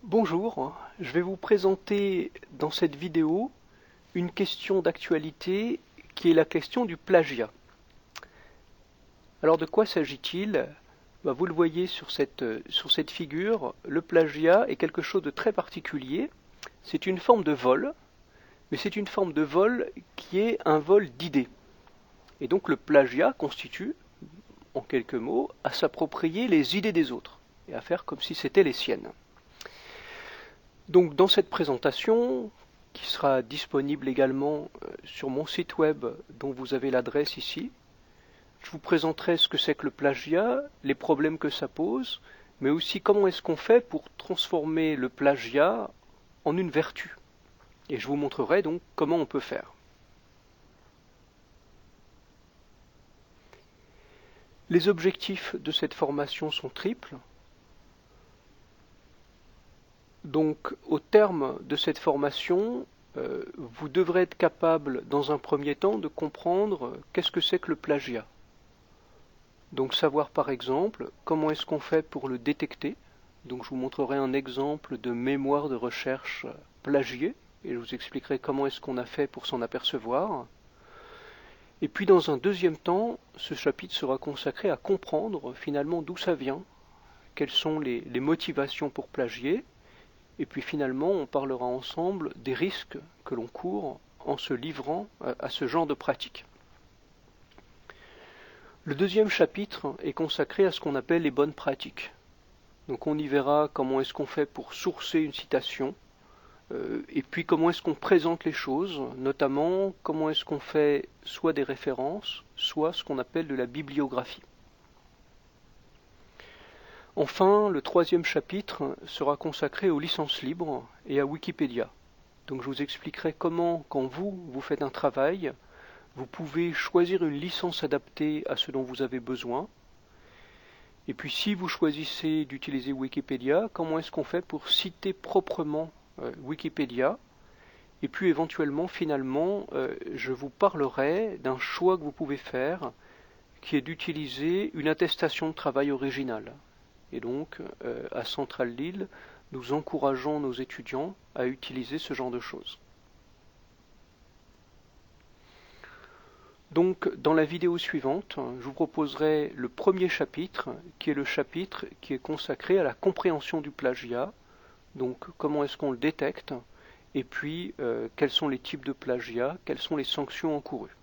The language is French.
Bonjour, je vais vous présenter dans cette vidéo une question d'actualité qui est la question du plagiat. Alors de quoi s'agit-il? Vous le voyez sur cette figure, le plagiat est quelque chose de très particulier. C'est une forme de vol, mais c'est une forme de vol qui est un vol d'idées. Et donc le plagiat constitue, en quelques mots, à s'approprier les idées des autres et à faire comme si c'était les siennes. Donc dans cette présentation, qui sera disponible également sur mon site web dont vous avez l'adresse ici, je vous présenterai ce que c'est que le plagiat, les problèmes que ça pose, mais aussi comment est-ce qu'on fait pour transformer le plagiat en une vertu. Et je vous montrerai donc comment on peut faire. Les objectifs de cette formation sont triples. Donc, au terme de cette formation, vous devrez être capable, dans un premier temps, de comprendre qu'est-ce que c'est que le plagiat. Donc, savoir par exemple comment est-ce qu'on fait pour le détecter. Donc, je vous montrerai un exemple de mémoire de recherche plagié, et je vous expliquerai comment est-ce qu'on a fait pour s'en apercevoir. Et puis, dans un deuxième temps, ce chapitre sera consacré à comprendre finalement d'où ça vient, quelles sont les motivations pour plagier. Et puis finalement, on parlera ensemble des risques que l'on court en se livrant à ce genre de pratique. Le deuxième chapitre est consacré à ce qu'on appelle les bonnes pratiques. Donc on y verra comment est-ce qu'on fait pour sourcer une citation, et puis comment est-ce qu'on présente les choses, notamment comment est-ce qu'on fait soit des références, soit ce qu'on appelle de la bibliographie. Enfin, le troisième chapitre sera consacré aux licences libres et à Wikipédia. Donc je vous expliquerai comment, quand vous faites un travail, vous pouvez choisir une licence adaptée à ce dont vous avez besoin. Et puis si vous choisissez d'utiliser Wikipédia, comment est-ce qu'on fait pour citer proprement Wikipédia? Et puis éventuellement, finalement, je vous parlerai d'un choix que vous pouvez faire, qui est d'utiliser une attestation de travail originale. Et donc, à Centrale Lille, nous encourageons nos étudiants à utiliser ce genre de choses. Donc, dans la vidéo suivante, je vous proposerai le premier chapitre, qui est le chapitre qui est consacré à la compréhension du plagiat. Donc, comment est-ce qu'on le détecte, et puis quels sont les types de plagiat, quelles sont les sanctions encourues.